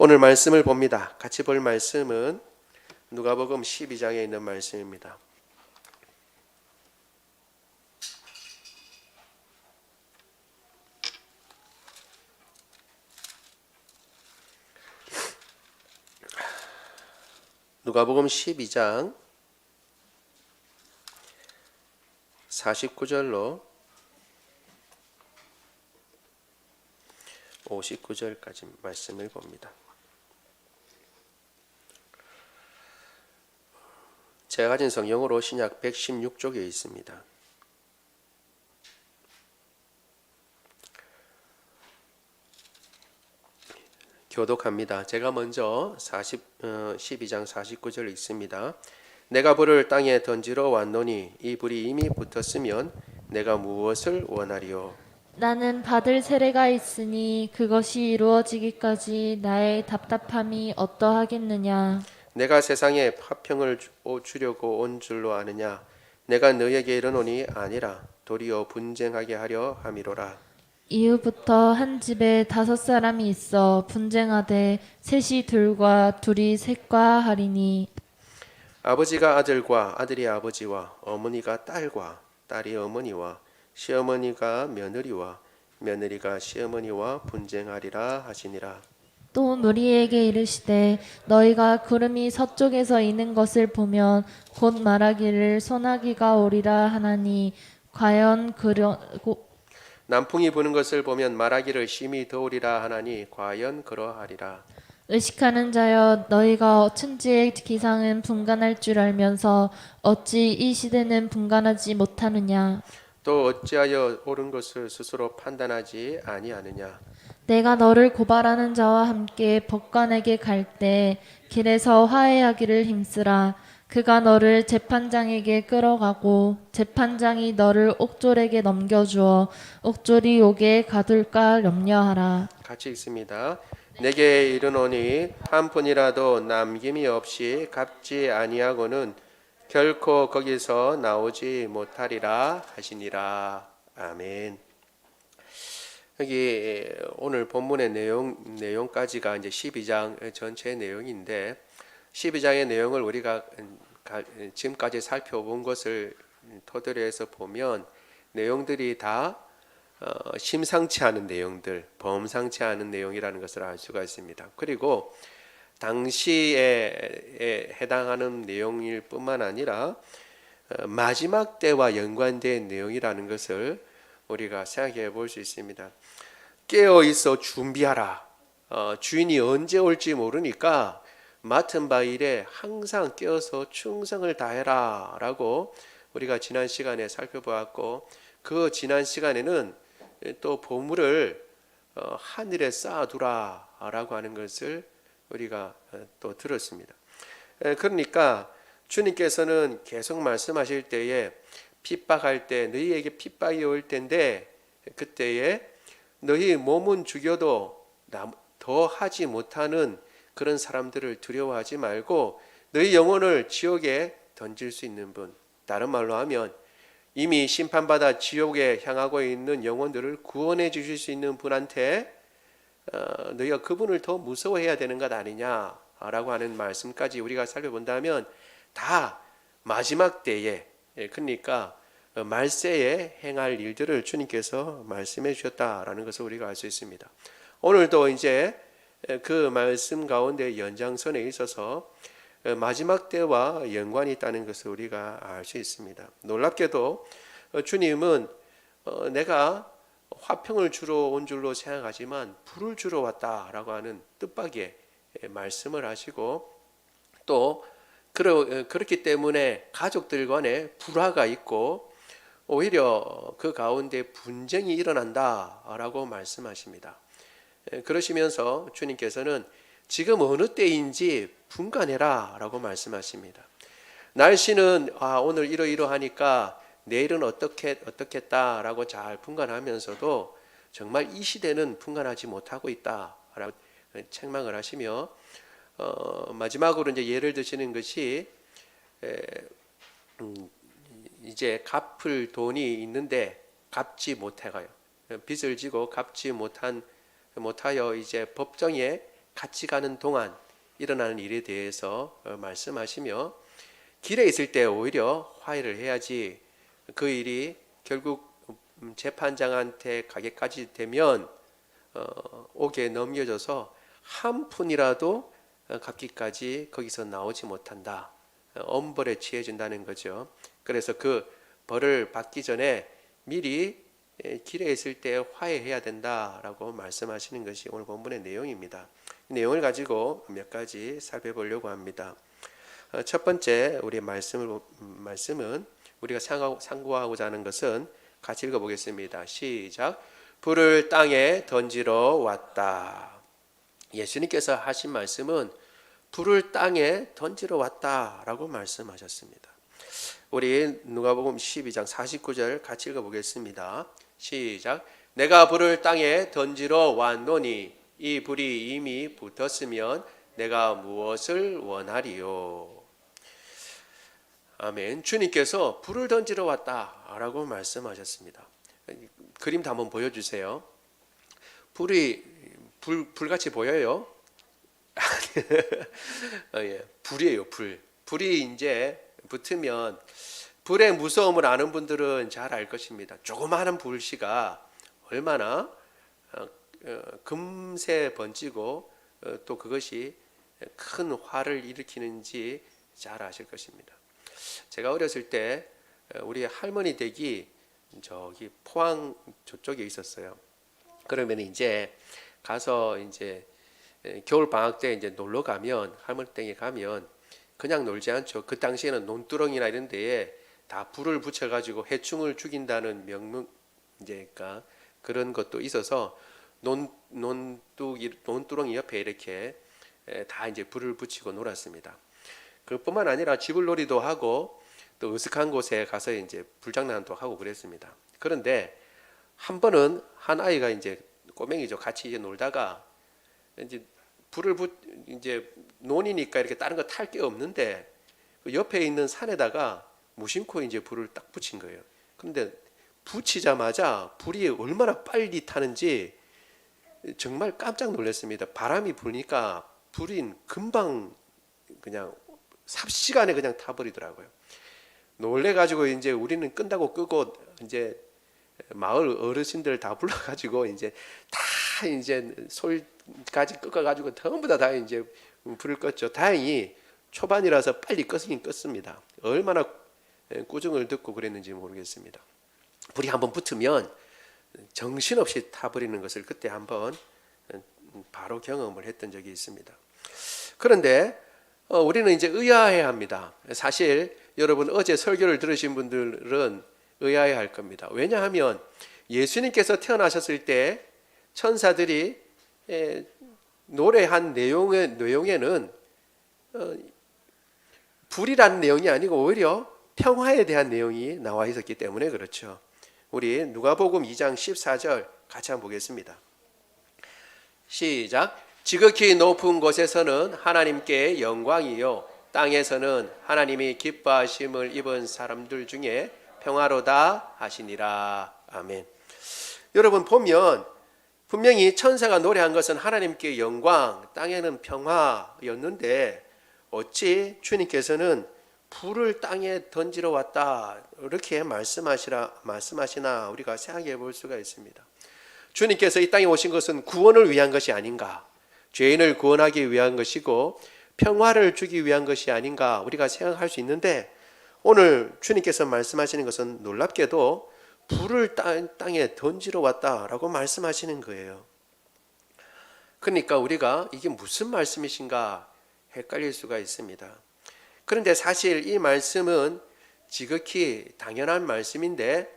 오늘 말씀을 봅니다. 같이 볼 말씀은 누가복음 12장에 있는 말씀입니다. 누가복음 12장 49절로 59절까지 말씀을 봅니다. 제가 가진 성경으로 신약 116쪽에 있습니다. 교독합니다. 제가 먼저 12장 49절 읽습니다. 내가 불을 땅에 던지러 왔노니 이 불이 이미 붙었으면 내가 무엇을 원하리요? 나는 받을 세례가 있으니 그것이 이루어지기까지 나의 답답함이 어떠하겠느냐. 내가 세상에 화평을 주려고 온 줄로 아느냐? 내가 너에게 이르노니 아니라 도리어 분쟁하게 하려 함이로라. 이후부터 한 집에 5사람이 있어 분쟁하되 셋이 둘과 둘이 셋과 하리니 아버지가 아들과 아들이 아버지와 어머니가 딸과 딸이 어머니와 시어머니가 며느리와 며느리가 시어머니와 분쟁하리라 하시니라. 또 무리에게 이르시되 너희가 구름이 서쪽에서 이는 것을 보면 곧 말하기를 소나기가 오리라 하나니 과연 남풍이 부는 것을 보면 말하기를 심히 더우리라 하나니 과연 그러하리라. 의식하는 자여 너희가 천지의 기상은 분간할 줄 알면서 어찌 이 시대는 분간하지 못하느냐. 또 어찌하여 옳은 것을 스스로 판단하지 아니하느냐. 내가 너를 고발하는 자와 함께 법관에게 갈 때 길에서 화해하기를 힘쓰라. 그가 너를 재판장에게 끌어가고 재판장이 너를 옥졸에게 넘겨주어 옥졸이 옥에 가둘까 염려하라. 같이 읽습니다. 내게 이르노니 한 푼이라도 남김이 없이 갚지 아니하고는 결코 거기서 나오지 못하리라 하시니라. 아멘. 여기 오늘 본문의 내용까지가 이제 12장 전체 내용인데 12장의 내용을 우리가 지금까지 살펴본 것을 토대로 해서 보면 내용들이 다 심상치 않은 내용들, 범상치 않은 내용이라는 것을 알 수가 있습니다. 그리고 당시에 해당하는 내용일 뿐만 아니라 마지막 때와 연관된 내용이라는 것을 우리가 생각해 볼 수 있습니다. 깨어 있어 준비하라. 주인이 언제 올지 모르니까 맡은 바 일에 항상 깨어서 충성을 다해라 라고 우리가 지난 시간에 살펴보았고, 그 지난 시간에는 또 보물을 하늘에 쌓아두라 라고 하는 것을 우리가 또 들었습니다. 그러니까 주님께서는 계속 말씀하실 때에 핍박할 때 너희에게 핍박이 올 텐데 그때에 너희 몸은 죽여도 더 하지 못하는 그런 사람들을 두려워하지 말고 너희 영혼을 지옥에 던질 수 있는 분, 다른 말로 하면 이미 심판받아 지옥에 향하고 있는 영혼들을 구원해 주실 수 있는 분한테 너희가 그분을 더 무서워해야 되는 것 아니냐라고 하는 말씀까지 우리가 살펴본다면 다 마지막 때에, 그러니까 말세에 행할 일들을 주님께서 말씀해 주셨다라는 것을 우리가 알 수 있습니다. 오늘도 이제 그 말씀 가운데 연장선에 있어서 마지막 때와 연관이 있다는 것을 우리가 알 수 있습니다. 놀랍게도 주님은 내가 화평을 주러 온 줄로 생각하지만 불을 주러 왔다라고 하는 뜻밖의 말씀을 하시고, 또 그렇기 때문에 가족들 간에 불화가 있고 오히려 그 가운데 분쟁이 일어난다라고 말씀하십니다. 그러시면서 주님께서는 지금 어느 때인지 분간해라 라고 말씀하십니다. 날씨는 오늘 이러이러하니까 내일은 어떻겠다라고 잘 분간하면서도 정말 이 시대는 분간하지 못하고 있다라고 책망을 하시며, 마지막으로 이제 예를 드시는 것이 이제 갚을 돈이 있는데 갚지 못해가요. 빚을 지고 갚지 못하여 이제 법정에 같이 가는 동안 일어나는 일에 대해서 말씀하시며, 길에 있을 때 오히려 화해를 해야지 그 일이 결국 재판장한테 가게까지 되면 옥에 넘겨져서 한 푼이라도 갚기까지 거기서 나오지 못한다. 엄벌에 취해진다는 거죠. 그래서 그 벌을 받기 전에 미리 길에 있을 때 화해해야 된다라고 말씀하시는 것이 오늘 본문의 내용입니다. 이 내용을 가지고 몇 가지 살펴보려고 합니다. 첫 번째 우리 말씀은 우리가 상고하고자 하는 것은 같이 읽어보겠습니다. 시작. 불을 땅에 던지러 왔다. 예수님께서 하신 말씀은 불을 땅에 던지러 왔다라고 말씀하셨습니다. 우리 누가복음 12장 49절 같이 읽어보겠습니다. 시작. 내가 불을 땅에 던지러 왔노니 이 불이 이미 붙었으면 내가 무엇을 원하리요. 아멘. 주님께서 불을 던지러 왔다라고 말씀하셨습니다. 그림도 한번 보여주세요. 불같이 보여요? 예, 불이에요, 불. 불이 이제 붙으면 불의 무서움을 아는 분들은 잘 알 것입니다. 조그마한 불씨가 얼마나 금세 번지고 또 그것이 큰 화를 일으키는지 잘 아실 것입니다. 제가 어렸을 때 우리 할머니 댁이 저기 포항 저쪽에 있었어요. 그러면 이제 가서 이제 겨울 방학 때 이제 놀러 가면 할머니 댁에 가면 그냥 놀지 않죠. 그 당시에는 논두렁이나 이런 데에 다 불을 붙여가지고 해충을 죽인다는 명문 이제 그러니까 그런 것도 있어서 논두렁이 옆에 이렇게 다 이제 불을 붙이고 놀았습니다. 그뿐만 아니라 지불놀이도 하고 또 으슥한 곳에 가서 이제 불장난도 하고 그랬습니다. 그런데 한 번은 한 아이가 이제 꼬맹이죠. 같이 이제 놀다가 이제 이제 논이니까 이렇게 다른 거 탈 게 없는데 그 옆에 있는 산에다가 무심코 이제 불을 딱 붙인 거예요. 그런데 붙이자마자 불이 얼마나 빨리 타는지 정말 깜짝 놀랐습니다. 바람이 부니까 불이 금방 그냥 삽시간에 그냥 타버리더라고요. 놀래가지고 이제 우리는 끈다고 끄고 이제 마을 어르신들 다 불러가지고 이제 다 이제 솔까지 끄어가지고 전부 다 이제 불을 껐죠. 다행히 초반이라서 빨리 껐긴 껐습니다. 얼마나 꾸중을 듣고 그랬는지 모르겠습니다. 불이 한번 붙으면 정신없이 타버리는 것을 그때 한번 바로 경험을 했던 적이 있습니다. 그런데 우리는 이제 의아해합니다. 사실 여러분 어제 설교를 들으신 분들은 의아해할 겁니다. 왜냐하면 예수님께서 태어나셨을 때 천사들이 노래한 내용에는 불이라는 내용이 아니고 오히려 평화에 대한 내용이 나와 있었기 때문에 그렇죠. 우리 누가복음 2장 14절 같이 한번 보겠습니다. 시작. 지극히 높은 곳에서는 하나님께 영광이요 땅에서는 하나님이 기뻐하심을 입은 사람들 중에 평화로다 하시니라. 아멘. 여러분 보면 분명히 천사가 노래한 것은 하나님께 영광, 땅에는 평화였는데 어찌 주님께서는 불을 땅에 던지러 왔다 이렇게 말씀하시나 우리가 생각해 볼 수가 있습니다. 주님께서 이 땅에 오신 것은 구원을 위한 것이 아닌가, 죄인을 구원하기 위한 것이고 평화를 주기 위한 것이 아닌가 우리가 생각할 수 있는데 오늘 주님께서 말씀하시는 것은 놀랍게도 불을 땅에 던지러 왔다라고 말씀하시는 거예요. 그러니까 우리가 이게 무슨 말씀이신가 헷갈릴 수가 있습니다. 그런데 사실 이 말씀은 지극히 당연한 말씀인데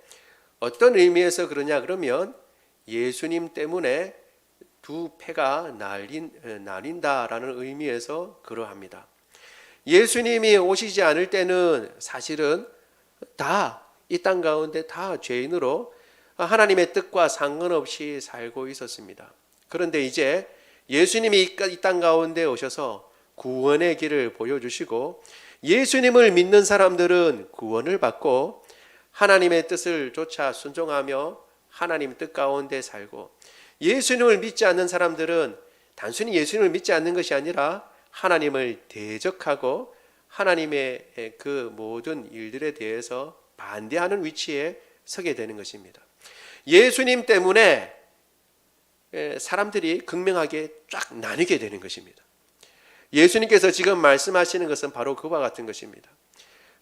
어떤 의미에서 그러냐 그러면 예수님 때문에 두 패가 나뉜다라는 의미에서 그러합니다. 예수님이 오시지 않을 때는 사실은 다 이 땅 가운데 다 죄인으로 하나님의 뜻과 상관없이 살고 있었습니다. 그런데 이제 예수님이 이 땅 가운데 오셔서 구원의 길을 보여주시고 예수님을 믿는 사람들은 구원을 받고 하나님의 뜻을 쫓아 순종하며 하나님 뜻 가운데 살고 예수님을 믿지 않는 사람들은 단순히 예수님을 믿지 않는 것이 아니라 하나님을 대적하고 하나님의 그 모든 일들에 대해서 반대하는 위치에 서게 되는 것입니다. 예수님 때문에 사람들이 극명하게 쫙 나뉘게 되는 것입니다. 예수님께서 지금 말씀하시는 것은 바로 그와 같은 것입니다.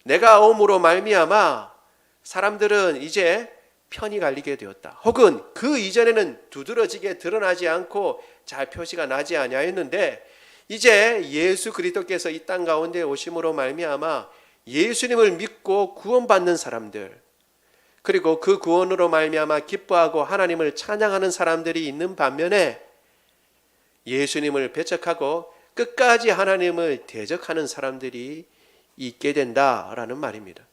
내가 옴으로 말미암아 사람들은 이제 편이 갈리게 되었다. 혹은 그 이전에는 두드러지게 드러나지 않고 잘 표시가 나지 아니하였는데 이제 예수 그리스도께서 이 땅 가운데 오심으로 말미암아 예수님을 믿고 구원받는 사람들, 그리고 그 구원으로 말미암아 기뻐하고 하나님을 찬양하는 사람들이 있는 반면에 예수님을 배척하고 끝까지 하나님을 대적하는 사람들이 있게 된다라는 말입니다.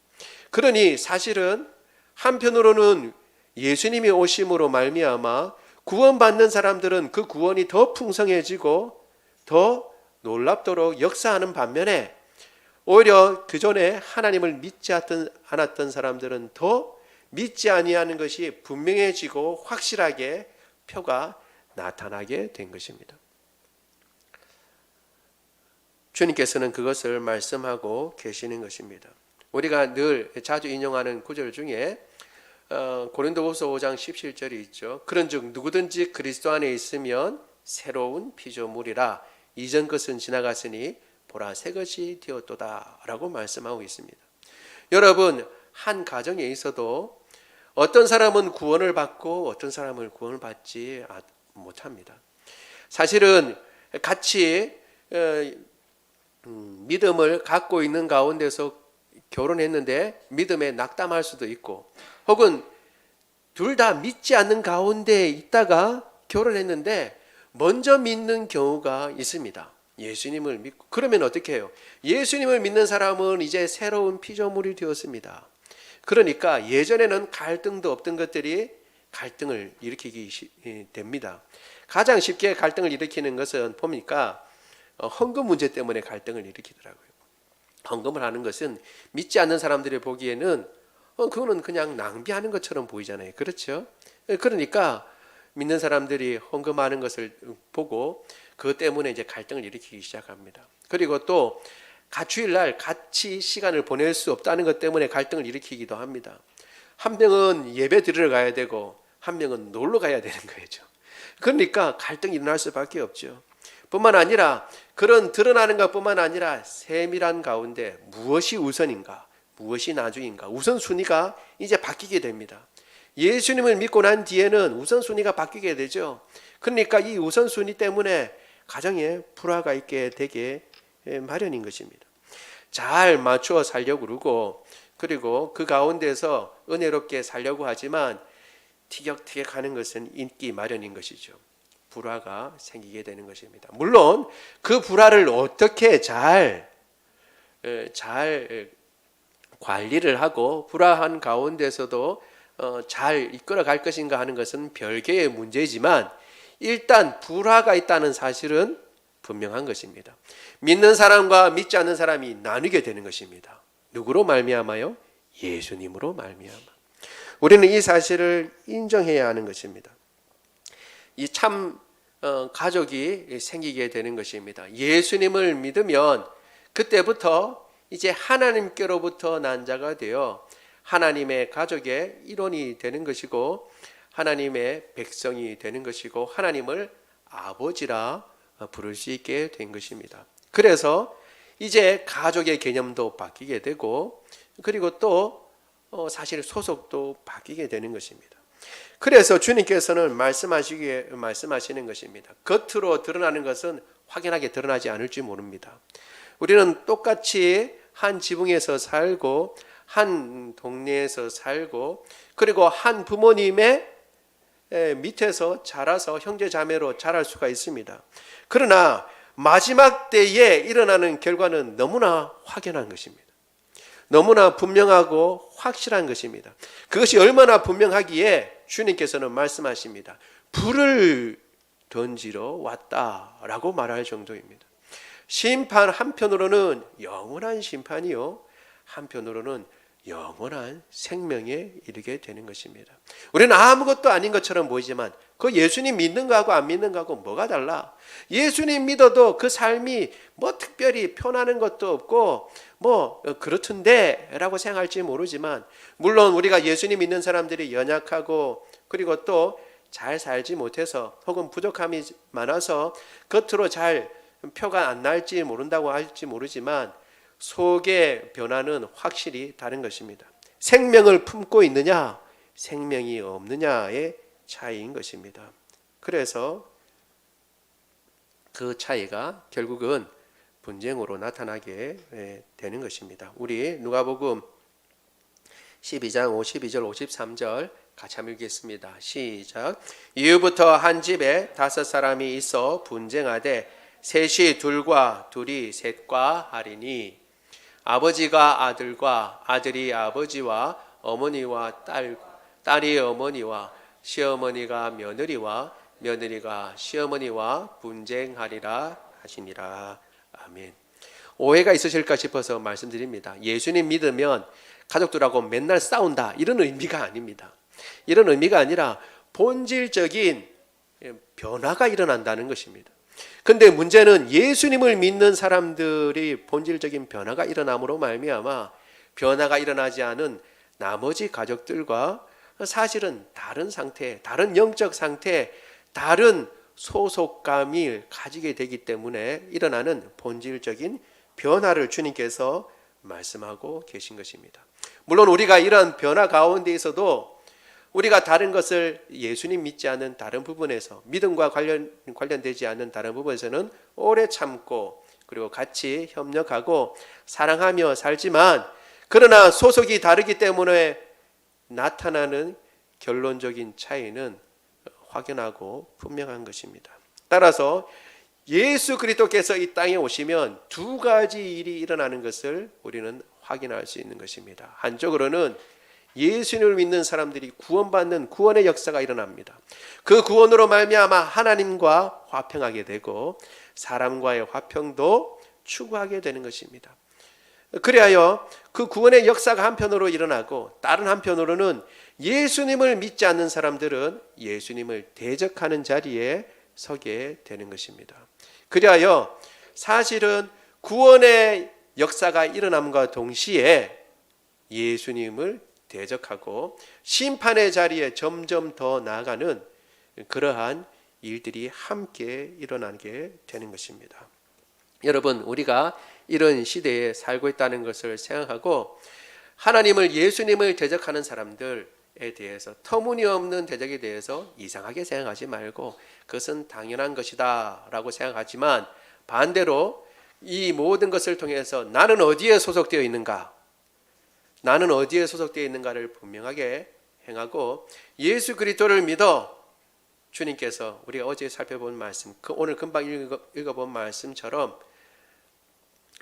그러니 사실은 한편으로는 예수님이 오심으로 말미암아 구원받는 사람들은 그 구원이 더 풍성해지고 더 놀랍도록 역사하는 반면에 오히려 그 전에 하나님을 믿지 않았던 사람들은 더 믿지 아니하는 것이 분명해지고 확실하게 표가 나타나게 된 것입니다. 주님께서는 그것을 말씀하고 계시는 것입니다. 우리가 늘 자주 인용하는 구절 중에 고린도후서 5장 17절이 있죠. 그런즉 누구든지 그리스도 안에 있으면 새로운 피조물이라 이전 것은 지나갔으니 보라 새 것이 되었도다 라고 말씀하고 있습니다. 여러분, 한 가정에 있어도 어떤 사람은 구원을 받고 어떤 사람은 구원을 받지 못합니다. 사실은 같이 믿음을 갖고 있는 가운데서 결혼했는데 믿음에 낙담할 수도 있고, 혹은 둘 다 믿지 않는 가운데 있다가 결혼했는데 먼저 믿는 경우가 있습니다. 예수님을 믿고. 그러면 어떻게 해요? 예수님을 믿는 사람은 이제 새로운 피조물이 되었습니다. 그러니까 예전에는 갈등도 없던 것들이 갈등을 일으키게 됩니다. 가장 쉽게 갈등을 일으키는 것은 보니까 헌금 문제 때문에 갈등을 일으키더라고요. 헌금을 하는 것은 믿지 않는 사람들이 보기에는 그거는 그냥 낭비하는 것처럼 보이잖아요. 그렇죠? 그러니까 믿는 사람들이 헌금하는 것을 보고 그것 때문에 이제 갈등을 일으키기 시작합니다. 그리고 또 가축일날 같이 시간을 보낼 수 없다는 것 때문에 갈등을 일으키기도 합니다. 한 명은 예배 드리러 가야 되고 한 명은 놀러 가야 되는 거죠. 그러니까 갈등이 일어날 수밖에 없죠. 뿐만 아니라 그런 드러나는 것뿐만 아니라 세밀한 가운데 무엇이 우선인가, 무엇이 나중인가, 우선순위가 이제 바뀌게 됩니다. 예수님을 믿고 난 뒤에는 우선순위가 바뀌게 되죠. 그러니까 이 우선순위 때문에 가정에 불화가 있게 되게 마련인 것입니다. 잘 맞춰 살려고 그러고, 그리고 그 가운데서 은혜롭게 살려고 하지만 티격태격하는 것은 인기 마련인 것이죠. 불화가 생기게 되는 것입니다. 물론 그 불화를 어떻게 잘 관리를 하고 불화한 가운데서도 잘 이끌어 갈 것인가 하는 것은 별개의 문제이지만 일단 불화가 있다는 사실은 분명한 것입니다. 믿는 사람과 믿지 않는 사람이 나뉘게 되는 것입니다. 누구로 말미암아요? 예수님으로 말미암아. 우리는 이 사실을 인정해야 하는 것입니다. 이 참 가족이 생기게 되는 것입니다. 예수님을 믿으면 그때부터 이제 하나님께로부터 난 자가 되어 하나님의 가족의 일원이 되는 것이고 하나님의 백성이 되는 것이고 하나님을 아버지라 부를 수 있게 된 것입니다. 그래서 이제 가족의 개념도 바뀌게 되고 그리고 또 사실 소속도 바뀌게 되는 것입니다. 그래서 주님께서는 말씀하시는 것입니다. 겉으로 드러나는 것은 확연하게 드러나지 않을지 모릅니다. 우리는 똑같이 한 지붕에서 살고 한 동네에서 살고 그리고 한 부모님의 밑에서 자라서 형제 자매로 자랄 수가 있습니다. 그러나 마지막 때에 일어나는 결과는 너무나 확연한 것입니다. 너무나 분명하고 확실한 것입니다. 그것이 얼마나 분명하기에 주님께서는 말씀하십니다. 불을 던지러 왔다라고 말할 정도입니다. 심판 한편으로는 영원한 심판이요, 한편으로는 영원한 생명에 이르게 되는 것입니다. 우리는 아무것도 아닌 것처럼 보이지만 그 예수님 믿는 거하고 안 믿는 거하고 뭐가 달라? 예수님 믿어도 그 삶이 뭐 특별히 편하는 것도 없고 뭐 그렇던데 라고 생각할지 모르지만, 물론 우리가 예수님 믿는 사람들이 연약하고 그리고 또 잘 살지 못해서 혹은 부족함이 많아서 겉으로 잘 표가 안 날지 모른다고 할지 모르지만 속의 변화는 확실히 다른 것입니다. 생명을 품고 있느냐 생명이 없느냐의 차이인 것입니다. 그래서 그 차이가 결국은 분쟁으로 나타나게 되는 것입니다. 우리 누가복음 12장 52절 53절 같이 한번 읽겠습니다. 시작. 이후부터 한 집에 5사람이 있어 분쟁하되 셋이 둘과 둘이 셋과 하리니 아버지가 아들과 아들이 아버지와 어머니와 딸이 어머니와 시어머니가 며느리와 며느리가 시어머니와 분쟁하리라 하시니라. 아멘. 오해가 있으실까 싶어서 말씀드립니다. 예수님 믿으면 가족들하고 맨날 싸운다 이런 의미가 아닙니다. 이런 의미가 아니라 본질적인 변화가 일어난다는 것입니다. 근데 문제는 예수님을 믿는 사람들이 본질적인 변화가 일어남으로 말미암아 변화가 일어나지 않은 나머지 가족들과 사실은 다른 상태, 다른 영적 상태, 다른 소속감을 가지게 되기 때문에 일어나는 본질적인 변화를 주님께서 말씀하고 계신 것입니다. 물론 우리가 이런 변화 가운데 있어도 우리가 다른 것을 예수님 믿지 않은 다른 부분에서 믿음과 관련되지 않는 다른 부분에서는 오래 참고 그리고 같이 협력하고 사랑하며 살지만, 그러나 소속이 다르기 때문에 나타나는 결론적인 차이는 확연하고 분명한 것입니다. 따라서 예수 그리스도께서 이 땅에 오시면 두 가지 일이 일어나는 것을 우리는 확인할 수 있는 것입니다. 한쪽으로는 예수님을 믿는 사람들이 구원받는 구원의 역사가 일어납니다. 그 구원으로 말미암아 하나님과 화평하게 되고 사람과의 화평도 추구하게 되는 것입니다. 그리하여 그 구원의 역사가 한편으로 일어나고, 다른 한편으로는 예수님을 믿지 않는 사람들은 예수님을 대적하는 자리에 서게 되는 것입니다. 그리하여 사실은 구원의 역사가 일어남과 동시에 예수님을 대적하고 심판의 자리에 점점 더 나아가는 그러한 일들이 함께 일어나게 되는 것입니다. 여러분, 우리가 이런 시대에 살고 있다는 것을 생각하고 하나님을, 예수님을 대적하는 사람들에 대해서, 터무니없는 대적에 대해서 이상하게 생각하지 말고 그것은 당연한 것이다 라고 생각하지만, 반대로 이 모든 것을 통해서 나는 어디에 소속되어 있는가, 나는 어디에 소속되어 있는가를 분명하게 행하고 예수 그리스도를 믿어 주님께서 우리가 어제 살펴본 말씀, 오늘 금방 읽어본 말씀처럼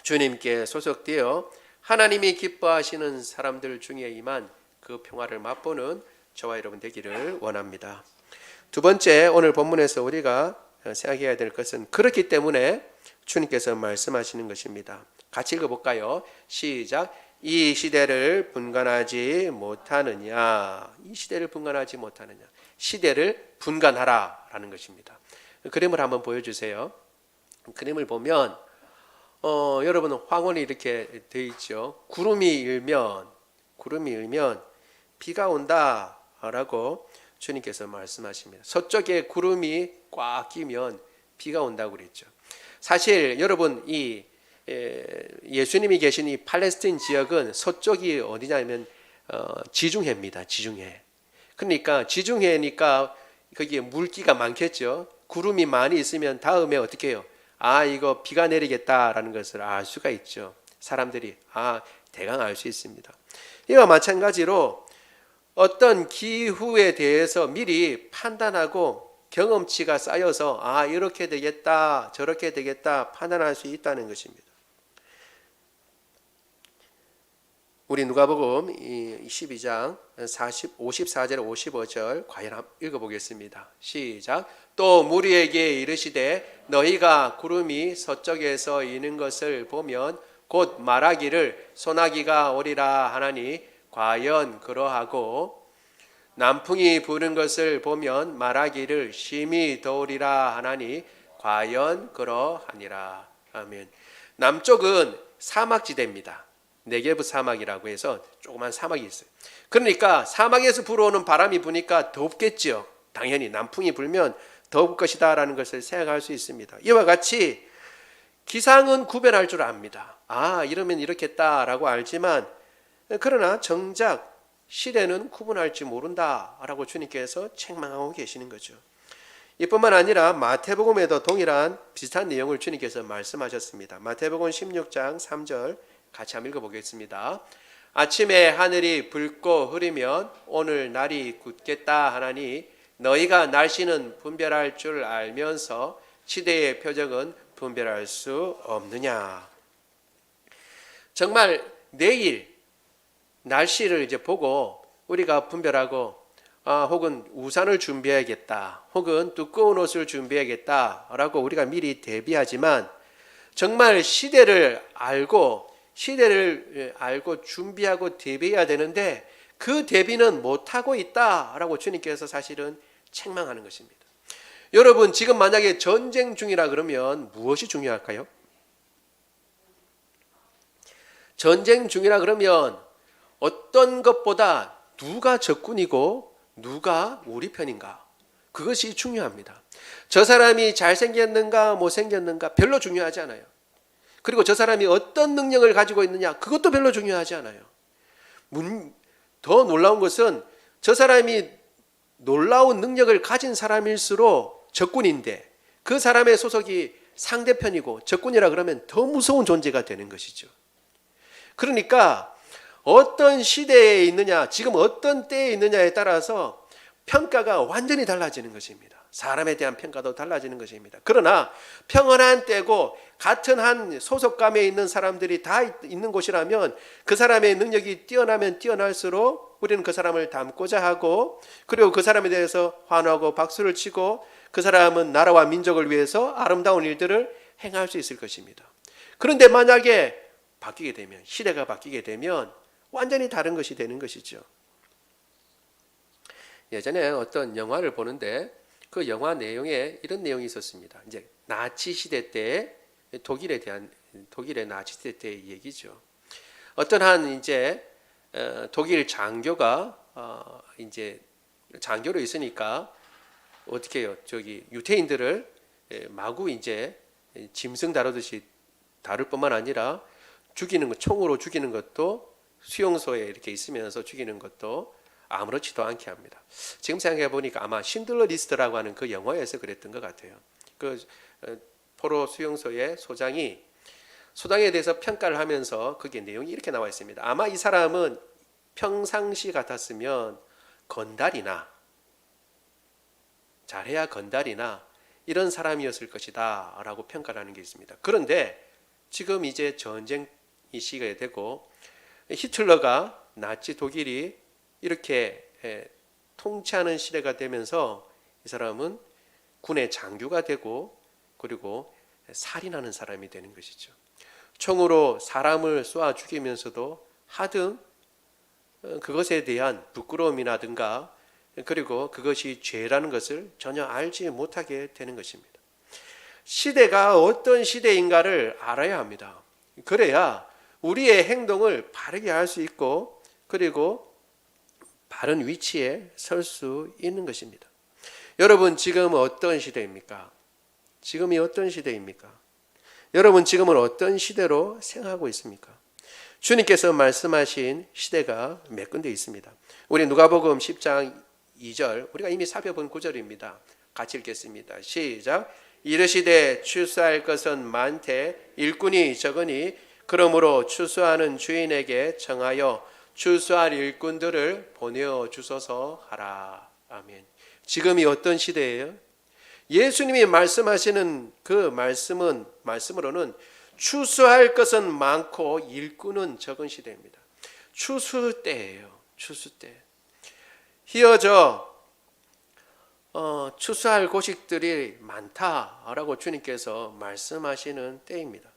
주님께 소속되어 하나님이 기뻐하시는 사람들 중에 임한 그 평화를 맛보는 저와 여러분 되기를 원합니다. 두 번째, 오늘 본문에서 우리가 생각해야 될 것은 그렇기 때문에 주님께서 말씀하시는 것입니다. 같이 읽어볼까요? 시작. 이 시대를 분간하지 못하느냐. 이 시대를 분간하지 못하느냐. 시대를 분간하라 라는 것입니다. 그림을 한번 보여주세요. 그림을 보면 여러분, 황혼이 이렇게 되어 있죠. 구름이 일면 비가 온다 라고 주님께서 말씀하십니다. 서쪽에 구름이 꽉 끼면 비가 온다고 그랬죠. 사실 여러분, 이 예수님이 계신 이 팔레스타인 지역은 서쪽이 어디냐면 지중해입니다. 지중해. 그러니까 지중해니까 거기에 물기가 많겠죠. 구름이 많이 있으면 다음에 어떻게 해요? 아, 이거 비가 내리겠다라는 것을 알 수가 있죠. 사람들이 대강 알 수 있습니다. 이와 마찬가지로 어떤 기후에 대해서 미리 판단하고 경험치가 쌓여서 이렇게 되겠다 저렇게 되겠다 판단할 수 있다는 것입니다. 우리 누가복음 12장 54절 55절 과연 한번 읽어보겠습니다. 시작. 또 무리에게 이르시되 너희가 구름이 서쪽에서 이는 것을 보면 곧 말하기를 소나기가 오리라 하나니 과연 그러하고 남풍이 부는 것을 보면 말하기를 심히 더우리라 하나니 과연 그러하니라. 아멘. 남쪽은 사막지대입니다. 네게브 사막이라고 해서 조그만 사막이 있어요. 그러니까 사막에서 불어오는 바람이 부니까 덥겠죠. 당연히 남풍이 불면 더울 것이다 라는 것을 생각할 수 있습니다. 이와 같이 기상은 구별할 줄 압니다. 이러면 이렇겠다라고 알지만 그러나 정작 시대는 구분할지 모른다라고 주님께서 책망하고 계시는 거죠. 이뿐만 아니라 마태복음에도 동일한 비슷한 내용을 주님께서 말씀하셨습니다. 마태복음 16장 3절 같이 한번 읽어보겠습니다. 아침에 하늘이 붉고 흐리면 오늘 날이 굳겠다 하나니 너희가 날씨는 분별할 줄 알면서 시대의 표적은 분별할 수 없느냐. 정말 내일 날씨를 이제 보고 우리가 분별하고 혹은 우산을 준비해야겠다, 혹은 두꺼운 옷을 준비해야겠다라고 우리가 미리 대비하지만 정말 시대를 알고 준비하고 대비해야 되는데 그 대비는 못하고 있다라고 주님께서 사실은 책망하는 것입니다. 여러분, 지금 만약에 전쟁 중이라 그러면 무엇이 중요할까요? 전쟁 중이라 그러면 어떤 것보다 누가 적군이고 누가 우리 편인가, 그것이 중요합니다. 저 사람이 잘생겼는가 못생겼는가 별로 중요하지 않아요. 그리고 저 사람이 어떤 능력을 가지고 있느냐, 그것도 별로 중요하지 않아요. 더 놀라운 것은 저 사람이 놀라운 능력을 가진 사람일수록 적군인데 그 사람의 소속이 상대편이고 적군이라 그러면 더 무서운 존재가 되는 것이죠. 그러니까 어떤 시대에 있느냐, 지금 어떤 때에 있느냐에 따라서 평가가 완전히 달라지는 것입니다. 사람에 대한 평가도 달라지는 것입니다. 그러나 평온한 때고 같은 한 소속감에 있는 사람들이 다 있는 곳이라면 그 사람의 능력이 뛰어나면 뛰어날수록 우리는 그 사람을 닮고자 하고, 그리고 그 사람에 대해서 환호하고 박수를 치고 그 사람은 나라와 민족을 위해서 아름다운 일들을 행할 수 있을 것입니다. 그런데 만약에 바뀌게 되면, 시대가 바뀌게 되면 완전히 다른 것이 되는 것이죠. 예전에 어떤 영화를 보는데 그 영화 내용에 이런 내용이 있었습니다. 이제 나치 시대 때 독일의 나치 시대 때의 얘기죠. 어떤 한 이제 독일 장교가 이제 장교로 있으니까 어떻게 해요? 저기 유태인들을 마구 이제 짐승 다루듯이 다룰 뿐만 아니라 죽이는 것, 총으로 죽이는 것도, 수용소에 이렇게 있으면서 죽이는 것도 아무렇지도 않게 합니다. 지금 생각해 보니까 아마 신들러 리스트라고 하는 그 영화에서 그랬던 것 같아요. 그 포로 수용소의 소장이 소장에 대해서 평가를 하면서 그게 내용이 이렇게 나와 있습니다. 아마 이 사람은 평상시 같았으면 건달이나, 잘해야 건달이나 이런 사람이었을 것이다 라고 평가를 하는 게 있습니다. 그런데 지금 이제 전쟁 이 시기가 되고 히틀러가, 나치 독일이 이렇게 통치하는 시대가 되면서 이 사람은 군의 장교가 되고 그리고 살인하는 사람이 되는 것이죠. 총으로 사람을 쏘아 죽이면서도 하등 그것에 대한 부끄러움이라든가 그리고 그것이 죄라는 것을 전혀 알지 못하게 되는 것입니다. 시대가 어떤 시대인가를 알아야 합니다. 그래야 우리의 행동을 바르게 할 수 있고 그리고 바른 위치에 설 수 있는 것입니다. 여러분, 지금 어떤 시대입니까? 지금이 어떤 시대입니까? 여러분, 지금은 어떤 시대로 생각하고 있습니까? 주님께서 말씀하신 시대가 몇 군데 있습니다. 우리 누가복음 10장 2절, 우리가 이미 살펴본 구절입니다. 같이 읽겠습니다. 시작. 이르시되 추수할 것은 많되 일꾼이 적으니 그러므로 추수하는 주인에게 청하여 추수할 일꾼들을 보내어 주소서 하라. 아멘. 지금이 어떤 시대예요? 예수님이 말씀하시는 그 말씀으로는 추수할 것은 많고 일꾼은 적은 시대입니다. 추수 때예요. 추수 때. 희어져 추수할 곡식들이 많다라고 주님께서 말씀하시는 때입니다.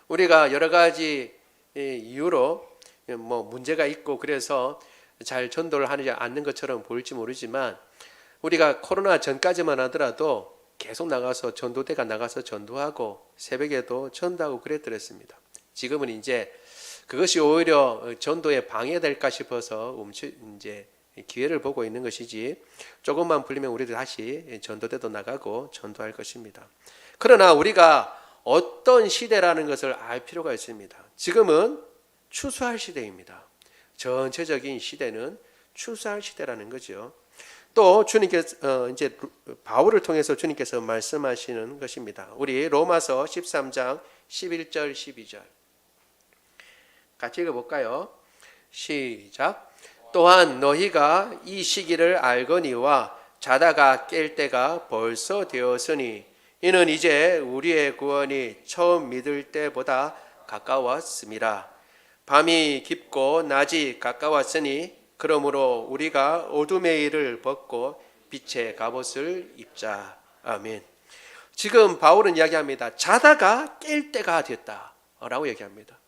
우리가 여러 가지 이유로 뭐 문제가 있고 그래서 잘 전도를 하지 않는 것처럼 보일지 모르지만 우리가 코로나 전까지만 하더라도 계속 나가서 전도대가 나가서 전도하고 새벽에도 전도하고 그랬더랬습니다. 지금은 이제 그것이 오히려 전도에 방해될까 싶어서 이제 기회를 보고 있는 것이지 조금만 풀리면 우리도 다시 전도대도 나가고 전도할 것입니다. 그러나 우리가 어떤 시대라는 것을 알 필요가 있습니다. 지금은 추수할 시대입니다. 전체적인 시대는 추수할 시대라는 거죠. 또 주님께서 이제 바울을 통해서 주님께서 말씀하시는 것입니다. 우리 로마서 13장 11절 12절 같이 읽어볼까요? 시작. 또한 너희가 이 시기를 알거니와 자다가 깰 때가 벌써 되었으니 이는 이제 우리의 구원이 처음 믿을 때보다 가까웠음이라. 밤이 깊고 낮이 가까웠으니 그러므로 우리가 어둠의 일을 벗고 빛의 갑옷을 입자. 아멘. 지금 바울은 이야기합니다. 자다가 깰 때가 됐다라고 얘기합니다.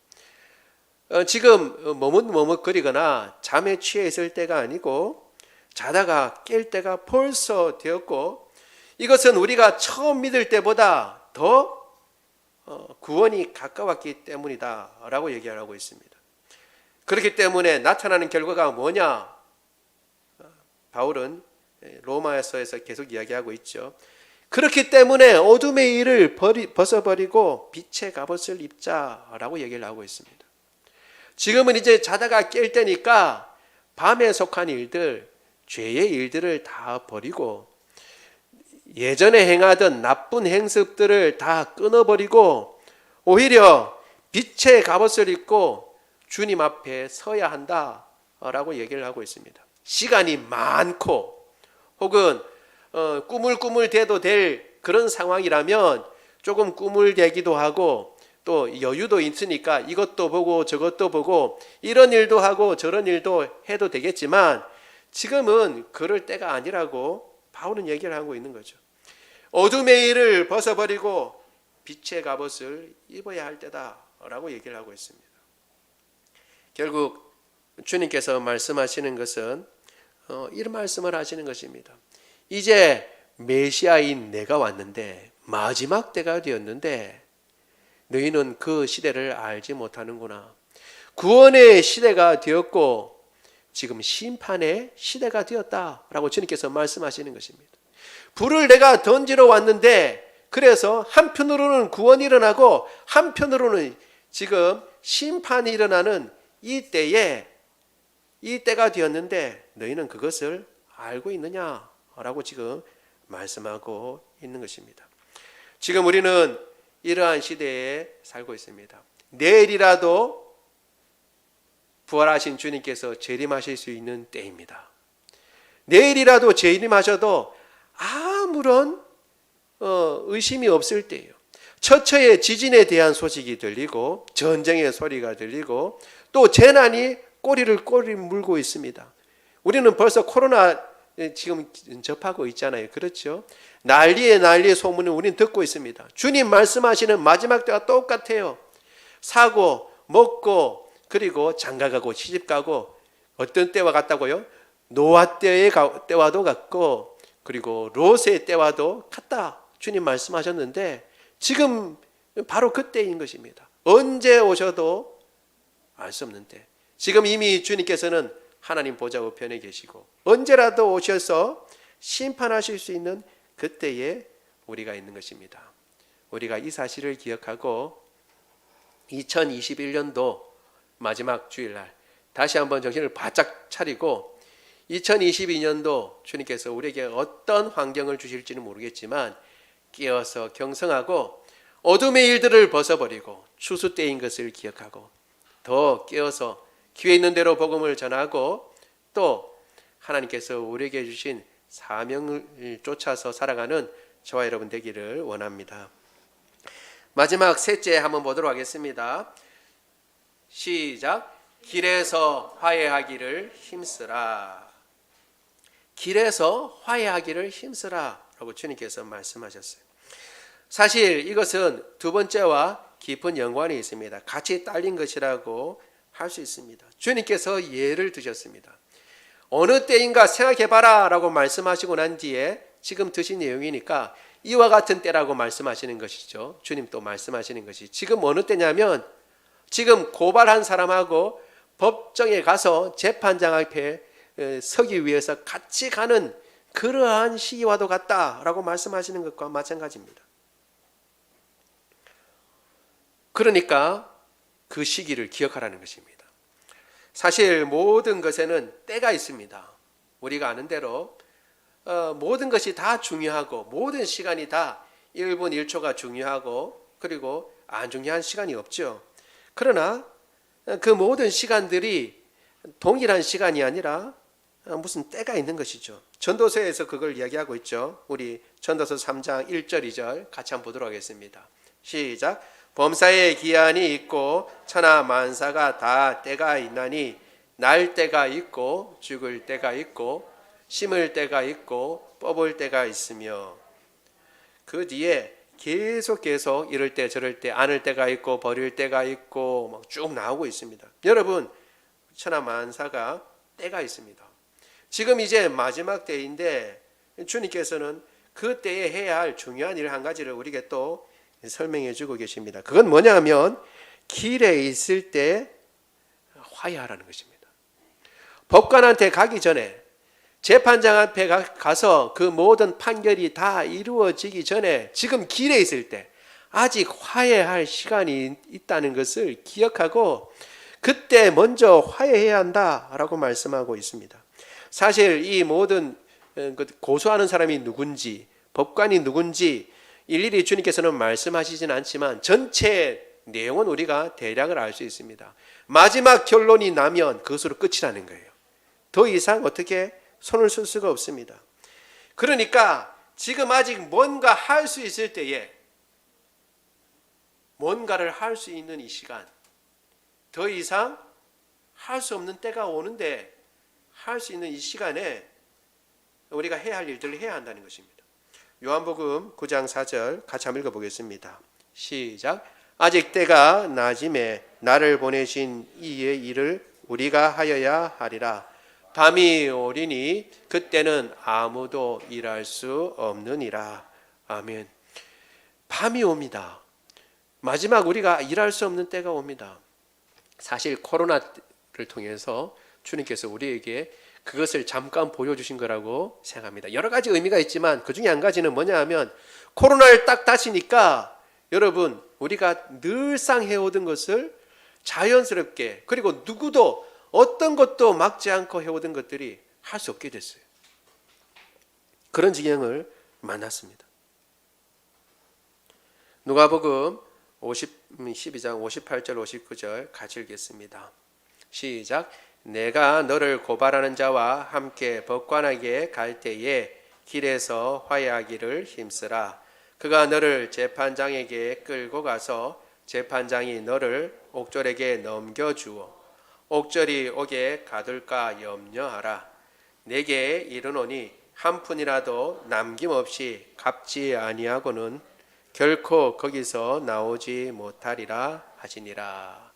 지금 머뭇머뭇거리거나 잠에 취해 있을 때가 아니고 자다가 깰 때가 벌써 되었고 이것은 우리가 처음 믿을 때보다 더 구원이 가까웠기 때문이다 라고 얘기하고 있습니다. 그렇기 때문에 나타나는 결과가 뭐냐? 바울은 로마서에서 계속 이야기하고 있죠. 그렇기 때문에 어둠의 일을 벗어버리고 빛의 갑옷을 입자라고 얘기를 하고 있습니다. 지금은 이제 자다가 깰 때니까 밤에 속한 일들, 죄의 일들을 다 버리고 예전에 행하던 나쁜 행습들을 다 끊어버리고 오히려 빛의 갑옷을 입고 주님 앞에 서야 한다라고 얘기를 하고 있습니다. 시간이 많고 혹은 꾸물꾸물대도 될 그런 상황이라면 조금 꾸물대기도 하고 또 여유도 있으니까 이것도 보고 저것도 보고 이런 일도 하고 저런 일도 해도 되겠지만 지금은 그럴 때가 아니라고 바울은 얘기를 하고 있는 거죠. 어둠의 일을 벗어버리고 빛의 갑옷을 입어야 할 때다라고 얘기를 하고 있습니다. 결국 주님께서 말씀하시는 것은 이런 말씀을 하시는 것입니다. 이제 메시아인 내가 왔는데 마지막 때가 되었는데 너희는 그 시대를 알지 못하는구나. 구원의 시대가 되었고 지금 심판의 시대가 되었다라고 주님께서 말씀하시는 것입니다. 불을 내가 던지러 왔는데 그래서 한편으로는 구원이 일어나고 한편으로는 지금 심판이 일어나는 이 때가 되었는데 너희는 그것을 알고 있느냐라고 지금 말씀하고 있는 것입니다. 지금 우리는 이러한 시대에 살고 있습니다. 내일이라도 부활하신 주님께서 재림하실 수 있는 때입니다. 내일이라도 재림하셔도 아무런 의심이 없을 때예요. 처처에 지진에 대한 소식이 들리고 전쟁의 소리가 들리고 또 재난이 꼬리를 물고 있습니다. 우리는 벌써 코로나 지금 접하고 있잖아요. 그렇죠? 난리의 소문을 우리는 듣고 있습니다. 주님 말씀하시는 마지막 때가 똑같아요. 사고, 먹고, 그리고 장가가고 시집가고 어떤 때와 같다고요? 노아 때와도 같고 그리고 롯의 때와도 같다. 주님 말씀하셨는데 지금 바로 그때인 것입니다. 언제 오셔도 알 수 없는 때. 지금 이미 주님께서는 하나님 보좌 우편에 계시고 언제라도 오셔서 심판하실 수 있는 그때에 우리가 있는 것입니다. 우리가 이 사실을 기억하고 2021년도 마지막 주일날 다시 한번 정신을 바짝 차리고 2022년도 주님께서 우리에게 어떤 환경을 주실지는 모르겠지만 깨어서 경성하고 어둠의 일들을 벗어버리고 추수 때인 것을 기억하고 더 깨어서 기회 있는 대로 복음을 전하고 또 하나님께서 우리에게 주신 사명을 쫓아서 살아가는 저와 여러분 되기를 원합니다. 마지막 셋째 한번 보도록 하겠습니다. 시작. 길에서 화해하기를 힘쓰라. 길에서 화해하기를 힘쓰라 라고 주님께서 말씀하셨어요. 사실 이것은 두 번째와 깊은 연관이 있습니다. 같이 딸린 것이라고 할 수 있습니다. 주님께서 예를 드셨습니다. 어느 때인가 생각해봐라 라고 말씀하시고 난 뒤에 지금 드신 내용이니까 이와 같은 때라고 말씀하시는 것이죠. 주님 또 말씀하시는 것이 지금 어느 때냐면 지금 고발한 사람하고 법정에 가서 재판장 앞에 서기 위해서 같이 가는 그러한 시기와도 같다라고 말씀하시는 것과 마찬가지입니다. 그러니까 그 시기를 기억하라는 것입니다. 사실 모든 것에는 때가 있습니다. 우리가 아는 대로 모든 것이 다 중요하고 모든 시간이 다 1분 1초가 중요하고 그리고 안 중요한 시간이 없죠. 그러나 그 모든 시간들이 동일한 시간이 아니라 무슨 때가 있는 것이죠. 전도서에서 그걸 이야기하고 있죠. 우리 전도서 3장 1절 2절 같이 한번 보도록 하겠습니다. 시작. 범사에 기한이 있고 천하 만사가 다 때가 있나니 날 때가 있고 죽을 때가 있고 심을 때가 있고 뽑을 때가 있으며 그 뒤에 계속 이럴 때 저럴 때 안을 때가 있고 버릴 때가 있고 막 쭉 나오고 있습니다. 여러분 천하 만사가 때가 있습니다. 지금 이제 마지막 때인데 주님께서는 그 때에 해야 할 중요한 일 한 가지를 우리에게 또 설명해 주고 계십니다. 그건 뭐냐면 길에 있을 때 화해하라는 것입니다. 법관한테 가기 전에 재판장 앞에 가서 그 모든 판결이 다 이루어지기 전에 지금 길에 있을 때 아직 화해할 시간이 있다는 것을 기억하고 그때 먼저 화해해야 한다라고 말씀하고 있습니다. 사실 이 모든 고소하는 사람이 누군지 법관이 누군지 일일이 주님께서는 말씀하시진 않지만 전체 내용은 우리가 대략을 알 수 있습니다. 마지막 결론이 나면 그것으로 끝이라는 거예요. 더 이상 어떻게 손을 쓸 수가 없습니다. 그러니까 지금 아직 뭔가 할 수 있을 때에 뭔가를 할 수 있는 이 시간 더 이상 할 수 없는 때가 오는데 할 수 있는 이 시간에 우리가 해야 할 일들을 해야 한다는 것입니다. 요한복음 9장 4절 같이 한번 읽어보겠습니다. 시작. 아직 때가 낮음에 나를 보내신 이의 일을 우리가 하여야 하리라. 밤이 오리니 그때는 아무도 일할 수 없느니라. 아멘. 밤이 옵니다. 마지막 우리가 일할 수 없는 때가 옵니다. 사실 코로나를 통해서 주님께서 우리에게 그것을 잠깐 보여주신 거라고 생각합니다. 여러 가지 의미가 있지만 그 중에 한 가지는 뭐냐 하면 코로나를 딱 다치니까 여러분 우리가 늘상 해오던 것을 자연스럽게 그리고 누구도 어떤 것도 막지 않고 해오던 것들이 할 수 없게 됐어요. 그런 지경을 만났습니다. 누가복음 12장 58절 59절 같이 읽겠습니다. 시작. 내가 너를 고발하는 자와 함께 법관에게 갈 때에 길에서 화해하기를 힘쓰라. 그가 너를 재판장에게 끌고 가서 재판장이 너를 옥졸에게 넘겨주어 옥졸이 오게 가둘까 염려하라. 내게 이르노니 한 푼이라도 남김없이 갚지 아니하고는 결코 거기서 나오지 못하리라 하시니라.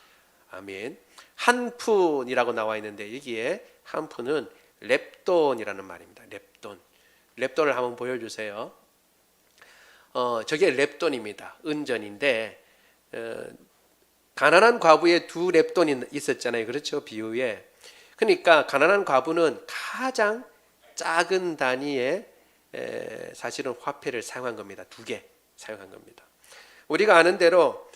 아멘. 한 푼이라고 나와 있는데 여기에 한 푼은 렙돈이라는 말입니다. 렙돈. 렙돈을 한번 보여주세요. 저게 렙돈입니다. 은전인데 가난한 과부의 두 렙돈이 있었잖아요. 그렇죠? 비유에. 그러니까 가난한 과부는 가장 작은 단위의 사실은 화폐를 사용한 겁니다. 2개 사용한 겁니다. 우리가 아는 대로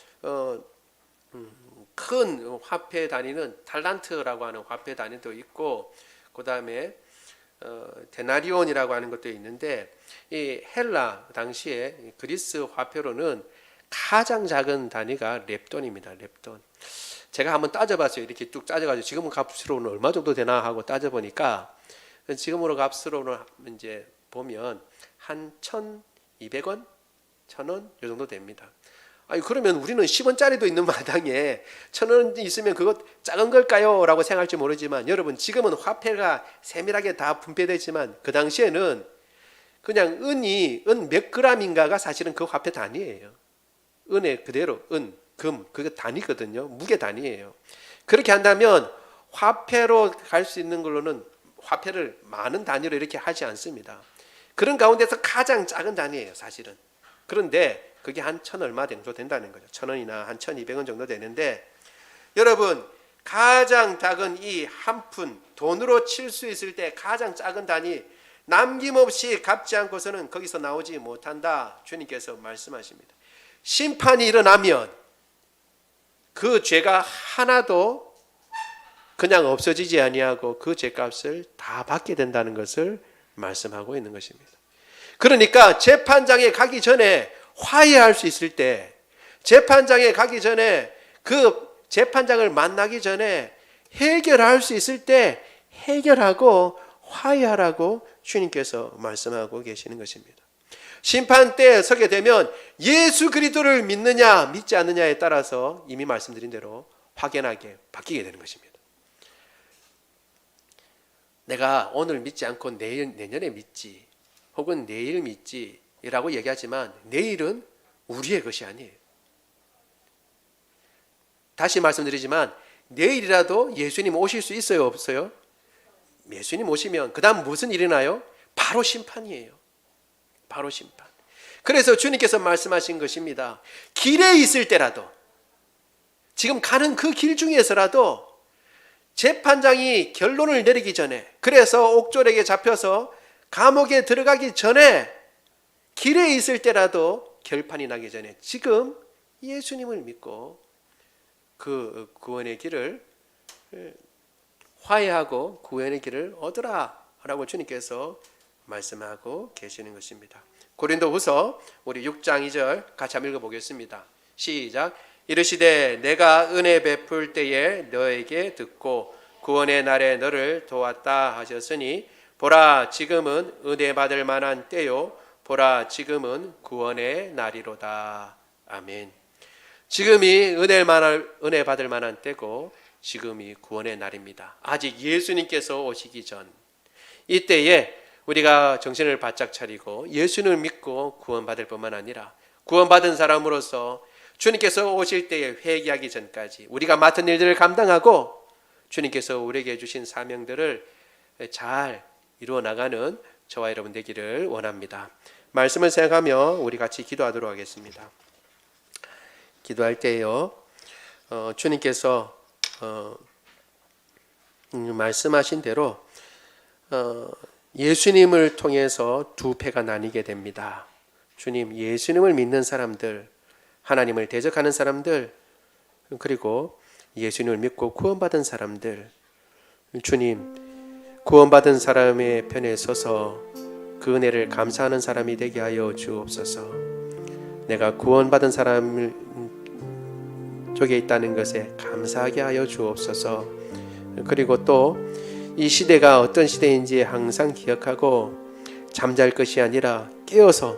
큰 화폐 단위는 탈란트라고 하는 화폐 단위도 있고 그 다음에 데나리온이라고 하는 것도 있는데 이 헬라 당시에 그리스 화폐로는 가장 작은 단위가 렙돈입니다. 렙돈. 제가 한번 따져봤어요. 이렇게 뚝 따져가지고 지금은 값으로는 얼마 정도 되나 하고 따져보니까 지금으로 값으로는 이제 보면 한 1,200원, 1,000원 이 정도 됩니다. 아니 그러면 우리는 10원짜리도 있는 마당에 1,000원 있으면 그것 작은 걸까요? 라고 생각할지 모르지만 여러분 지금은 화폐가 세밀하게 다 분배되지만 그 당시에는 그냥 은 몇 그램인가가 사실은 그 화폐 단위예요. 은에 그대로 은 금, 그게 단위거든요. 무게 단위예요. 그렇게 한다면 화폐로 갈 수 있는 걸로는 화폐를 많은 단위로 이렇게 하지 않습니다. 그런 가운데서 가장 작은 단위예요, 사실은. 그런데 그게 한 1,000 얼마 정도 된다는 거죠. 1,000원이나 한 1,200원 정도 되는데, 여러분 가장 작은 이 한 푼, 돈으로 칠 수 있을 때 가장 작은 단위, 남김없이 갚지 않고서는 거기서 나오지 못한다, 주님께서 말씀하십니다. 심판이 일어나면 그 죄가 하나도 그냥 없어지지 아니하고 그 죄값을 다 받게 된다는 것을 말씀하고 있는 것입니다. 그러니까 재판장에 가기 전에 화해할 수 있을 때, 재판장에 가기 전에, 그 재판장을 만나기 전에 해결할 수 있을 때 해결하고 화해하라고 주님께서 말씀하고 계시는 것입니다. 심판 때에 서게 되면 예수 그리스도를 믿느냐 믿지 않느냐에 따라서 이미 말씀드린 대로 확연하게 바뀌게 되는 것입니다. 내가 오늘 믿지 않고 내년에 믿지, 혹은 내일 믿지라고 얘기하지만 내일은 우리의 것이 아니에요. 다시 말씀드리지만 내일이라도 예수님 오실 수 있어요, 없어요? 예수님 오시면 그 다음 무슨 일이 나요? 바로 심판이에요. 바로 심판. 그래서 주님께서 말씀하신 것입니다. 길에 있을 때라도, 지금 가는 그 길 중에서라도 재판장이 결론을 내리기 전에, 그래서 옥졸에게 잡혀서 감옥에 들어가기 전에, 길에 있을 때라도 결판이 나기 전에 지금 예수님을 믿고 그 구원의 길을, 화해하고 구원의 길을 얻으라 라고 주님께서 말씀하고 계시는 것입니다. 고린도후서 우리 6장 2절 같이 한번 읽어보겠습니다. 시작. 이르시되 내가 은혜 베풀 때에 너에게 듣고 구원의 날에 너를 도왔다 하셨으니 보라 지금은 은혜 받을 만한 때요 보라 지금은 구원의 날이로다. 아멘. 지금이 은혜 받을 만한 때고 지금이 구원의 날입니다. 아직 예수님께서 오시기 전, 이때에 우리가 정신을 바짝 차리고 예수님을 믿고 구원받을 뿐만 아니라 구원받은 사람으로서 주님께서 오실 때에 회개하기 전까지 우리가 맡은 일들을 감당하고 주님께서 우리에게 주신 사명들을 잘 이루어 나가는 저와 여러분 되기를 원합니다. 말씀을 생각하며 우리 같이 기도하도록 하겠습니다. 기도할 때요, 주님께서 말씀하신 대로 예수님을 통해서 두 패가 나뉘게 됩니다. 주님, 예수님을 믿는 사람들, 하나님을 대적하는 사람들, 그리고 예수님을 믿고 구원받은 사람들. 주님, 구원받은 사람의 편에 서서 그 은혜를 감사하는 사람이 되게 하여 주옵소서. 내가 구원받은 사람 쪽에 있다는 것에 감사하게 하여 주옵소서. 그리고 또 이 시대가 어떤 시대인지 항상 기억하고 잠잘 것이 아니라 깨어서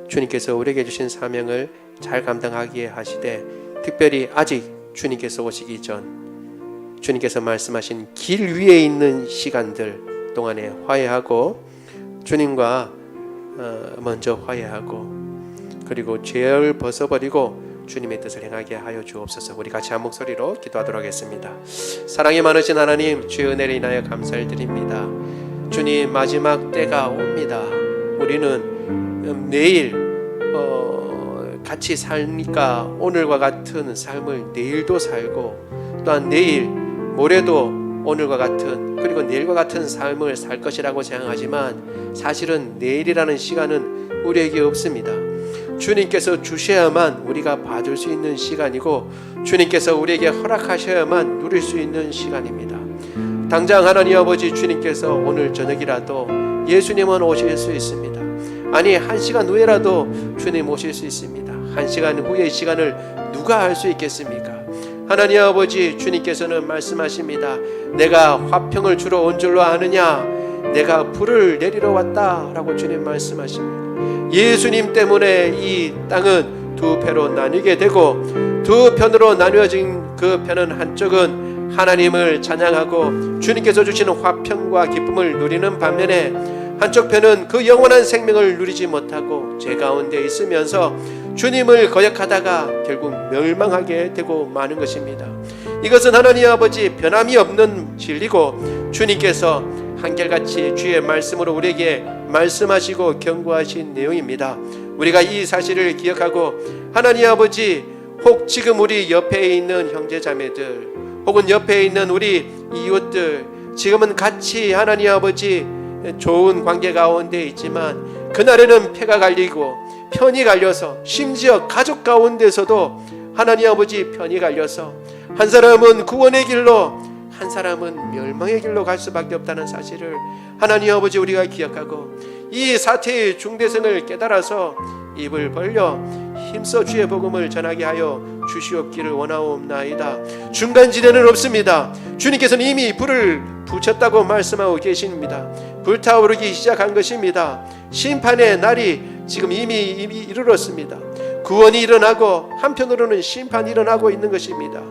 주님께서 우리에게 주신 사명을 잘 감당하게 하시되, 특별히 아직 주님께서 오시기 전 주님께서 말씀하신 길 위에 있는 시간들 동안에 화해하고 주님과 먼저 화해하고, 그리고 죄를 벗어버리고 주님의 뜻을 행하게 하여 주옵소서. 우리 같이 한 목소리로 기도하도록 하겠습니다. 사랑이 많으신 하나님, 주의 은혜를 인하여 감사를 드립니다. 주님, 마지막 때가 옵니다. 우리는 내일 같이 사니까 오늘과 같은 삶을 내일도 살고, 또한 내일 모레도 오늘과 같은, 그리고 내일과 같은 삶을 살 것이라고 생각하지만 사실은 내일이라는 시간은 우리에게 없습니다. 주님께서 주셔야만 우리가 받을 수 있는 시간이고, 주님께서 우리에게 허락하셔야만 누릴 수 있는 시간입니다. 당장 하나님 아버지, 주님께서 오늘 저녁이라도 예수님은 오실 수 있습니다. 아니, 1시간 후에라도 주님 오실 수 있습니다. 1시간 후의 시간을 누가 알 수 있겠습니까? 하나님 아버지, 주님께서는 말씀하십니다. 내가 화평을 주러 온 줄로 아느냐? 내가 불을 내리러 왔다 라고 주님 말씀하십니다. 예수님 때문에 이 땅은 두 패로 나뉘게 되고, 두 편으로 나뉘어진 그 편은 한쪽은 하나님을 찬양하고 주님께서 주시는 화평과 기쁨을 누리는 반면에, 한쪽 편은 그 영원한 생명을 누리지 못하고 죄 가운데 있으면서 주님을 거역하다가 결국 멸망하게 되고 마는 것입니다. 이것은 하나님 아버지 변함이 없는 진리고 주님께서 한결같이 주의 말씀으로 우리에게 말씀하시고 경고하신 내용입니다. 우리가 이 사실을 기억하고 하나님 아버지 혹 지금 우리 옆에 있는 형제자매들 혹은 옆에 있는 우리 이웃들 지금은 같이 하나님 아버지 좋은 관계 가운데 있지만 그날에는 패가 갈리고 편이 갈려서 심지어 가족 가운데서도 하나님 아버지 편이 갈려서 한 사람은 구원의 길로 한 사람은 멸망의 길로 갈 수밖에 없다는 사실을 하나님 아버지 우리가 기억하고 이 사태의 중대성을 깨달아서 입을 벌려 힘써 주의 복음을 전하게 하여 주시옵기를 원하옵나이다. 중간지대는 없습니다. 주님께서는 이미 불을 붙였다고 말씀하고 계십니다. 불타오르기 시작한 것입니다. 심판의 날이 지금 이미 이르렀습니다. 구원이 일어나고 한편으로는 심판이 일어나고 있는 것입니다.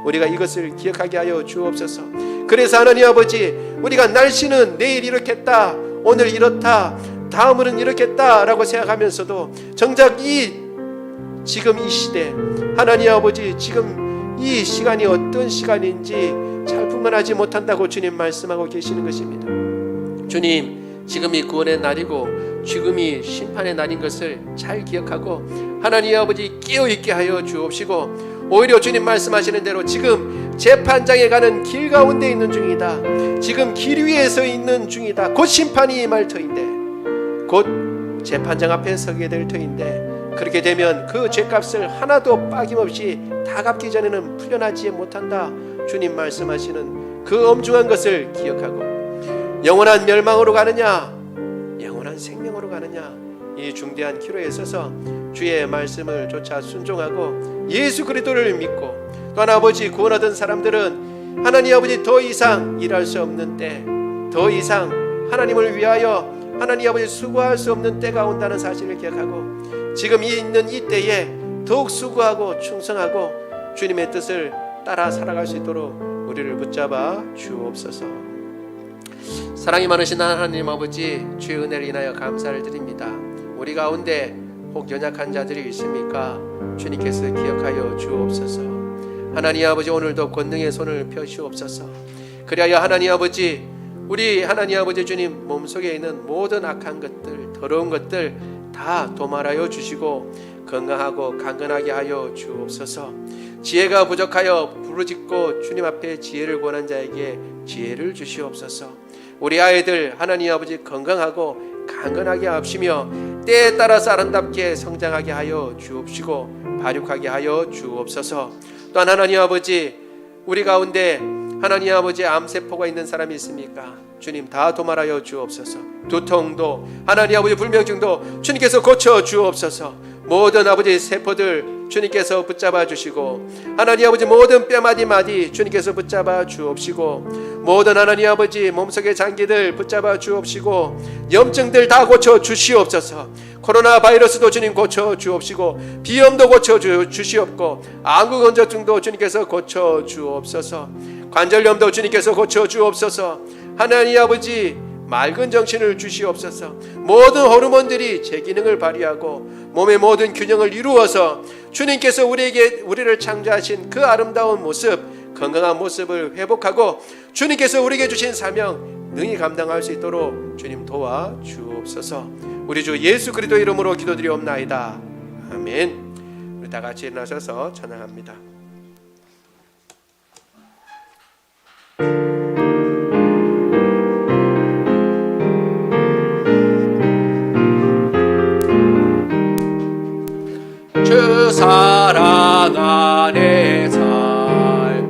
우리가 이것을 기억하게 하여 주옵소서. 그래서 하나님 아버지 우리가 날씨는 내일 이렇겠다 오늘 이렇다 다음은 이렇겠다 라고 생각하면서도 정작 지금 이 시대 하나님 아버지 지금 이 시간이 어떤 시간인지 잘 분간하지 못한다고 주님 말씀하고 계시는 것입니다. 주님 지금이 구원의 날이고 지금이 심판의 날인 것을 잘 기억하고 하나님 아버지 깨어있게 하여 주옵시고 오히려 주님 말씀하시는 대로 지금 재판장에 가는 길 가운데 있는 중이다. 지금 길 위에 서 있는 중이다. 곧 심판이 임할 터인데 곧 재판장 앞에 서게 될 터인데 그렇게 되면 그 죄값을 하나도 빠김없이 다 갚기 전에는 풀려나지 못한다. 주님 말씀하시는 그 엄중한 것을 기억하고 영원한 멸망으로 가느냐 영원한 생명으로 가느냐 이 중대한 기로에 서서 주의 말씀을 쫓아 순종하고 예수 그리스도를 믿고 또한 아버지 구원하던 사람들은 하나님 아버지 더 이상 일할 수 없는 때 더 이상 하나님을 위하여 하나님 아버지 수고할 수 없는 때가 온다는 사실을 기억하고 지금 있는 이 때에 더욱 수고하고 충성하고 주님의 뜻을 따라 살아갈 수 있도록 우리를 붙잡아 주옵소서. 사랑이 많으신 하나님 아버지 주의 은혜를 인하여 감사를 드립니다. 우리 가운데 혹 연약한 자들이 있습니까? 주님께서 기억하여 주옵소서. 하나님 아버지 오늘도 권능의 손을 펴시옵소서. 그리하여 하나님 아버지 우리 하나님 아버지 주님 몸속에 있는 모든 악한 것들 더러운 것들 다 도말하여 주시고 건강하고 강건하게 하여 주옵소서. 지혜가 부족하여 부르짖고 주님 앞에 지혜를 구하는 자에게 지혜를 주시옵소서. 우리 아이들 하나님 아버지 건강하고 강건하게 하시며 때에 따라서 아름답게 성장하게 하여 주옵시고 발육하게 하여 주옵소서. 또한 하나님 아버지 우리 가운데 하나님 아버지 암세포가 있는 사람이 있습니까? 주님 다 도말하여 주옵소서. 두통도 하나님 아버지 불면증도 주님께서 고쳐 주옵소서. 모든 아버지 세포들 주님께서 붙잡아 주시고 하나님 아버지 모든 뼈마디마디 주님께서 붙잡아 주옵시고 모든 하나님 아버지 몸속의 장기들 붙잡아 주옵시고 염증들 다 고쳐 주시옵소서. 코로나 바이러스도 주님 고쳐 주옵시고 비염도 고쳐 주시옵고 암구 건조증도 주님께서 고쳐 주옵소서. 관절염도 주님께서 고쳐 주옵소서. 하나님 아버지 맑은 정신을 주시옵소서. 모든 호르몬들이 제 기능을 발휘하고 몸의 모든 균형을 이루어서 주님께서 우리를 창조하신 그 아름다운 모습 건강한 모습을 회복하고 주님께서 우리에게 주신 사명 능히 감당할 수 있도록 주님 도와 주옵소서. 우리 주 예수 그리스도 이름으로 기도드리옵나이다. 아멘. 우리 다 같이 일어나셔서 찬양합니다. 주 사랑 안에 살고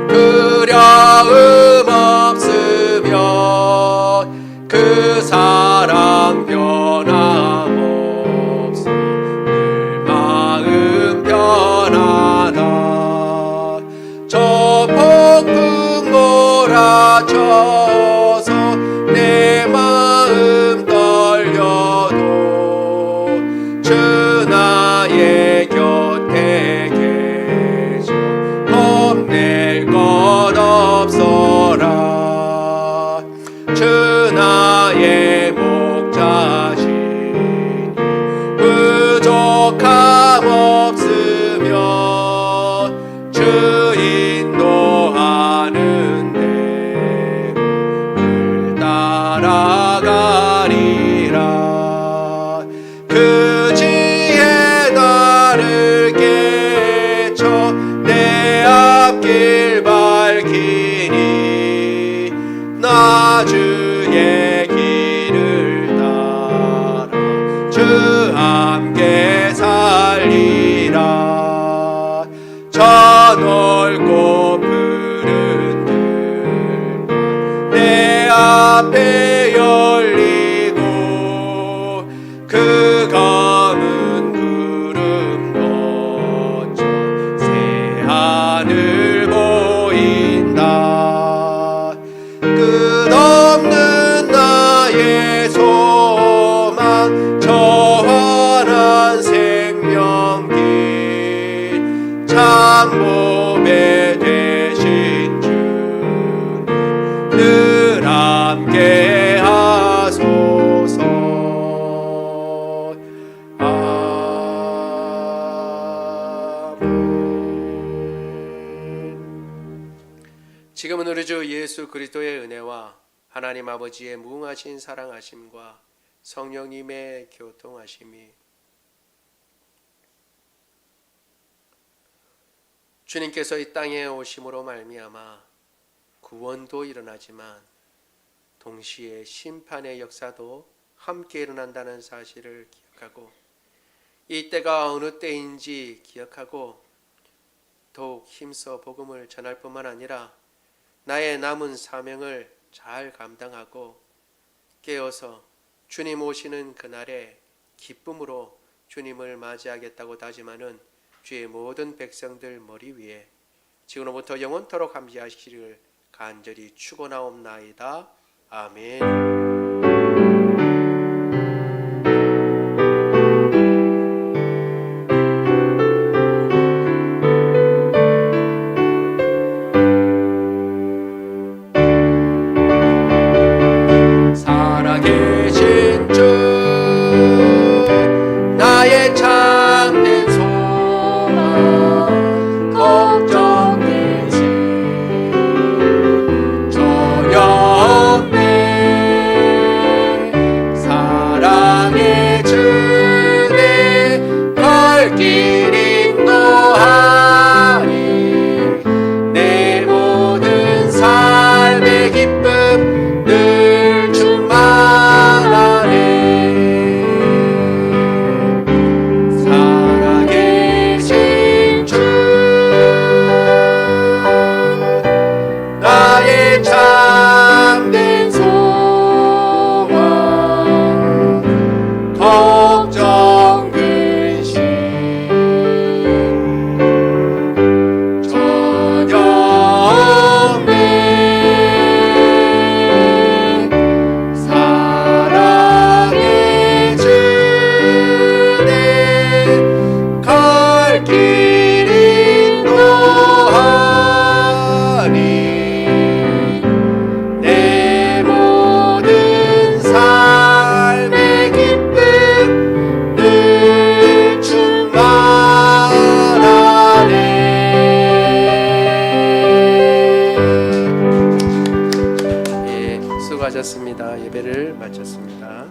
두려움 없으면 그 사랑 변함없어 늘 마음 편하다. 저 폭풍 몰아쳐서 내 마음 떨려도 주 나의 곁에 계셔 겁낼 것 없어라. 주 나의 주 인도하는데 늘 따라가리라. 그 지혜 나를 깨쳐 내 앞길 밝히니 나 주의 길을 따라 주 함께 살리라. 저 넓고 푸른 들만 내 앞에 열리고 그 검은 구름 거쳐 새 하늘 보인다. 끝없는 나의 소망 저 환한 생명길 참 보배 되신 주님 늘 함께 하소서. 지금은 우리 주 예수 그리스도의 은혜와 하나님 아버지의 무궁하신 사랑하심과 성령님의 교통하심이 주님께서 이 땅에 오심으로 말미암아 구원도 일어나지만 동시에 심판의 역사도 함께 일어난다는 사실을 기억하고 이 때가 어느 때인지 기억하고 더욱 힘써 복음을 전할 뿐만 아니라 나의 남은 사명을 잘 감당하고 깨어서 주님 오시는 그날에 기쁨으로 주님을 맞이하겠다고 다짐하는 주의 모든 백성들 머리 위에 지금부터 영원토록 함께하시기를 간절히 축원하옵나이다. 아멘. 살아계신 주 나의 참된 소망 걱정되지 전혀 없네. 사랑의 주내 갈 길 인도하니 내 모든 삶의 기쁨 늘 충만하네. 살아계신 주 나의 참된 소망 걱정 근심 전혀 없네. 사랑의 주내 갈 길 인도하니 내 모든 삶의 기쁨 늘 충만하네. 예, 수고하셨습니다. 예배를 마쳤습니다.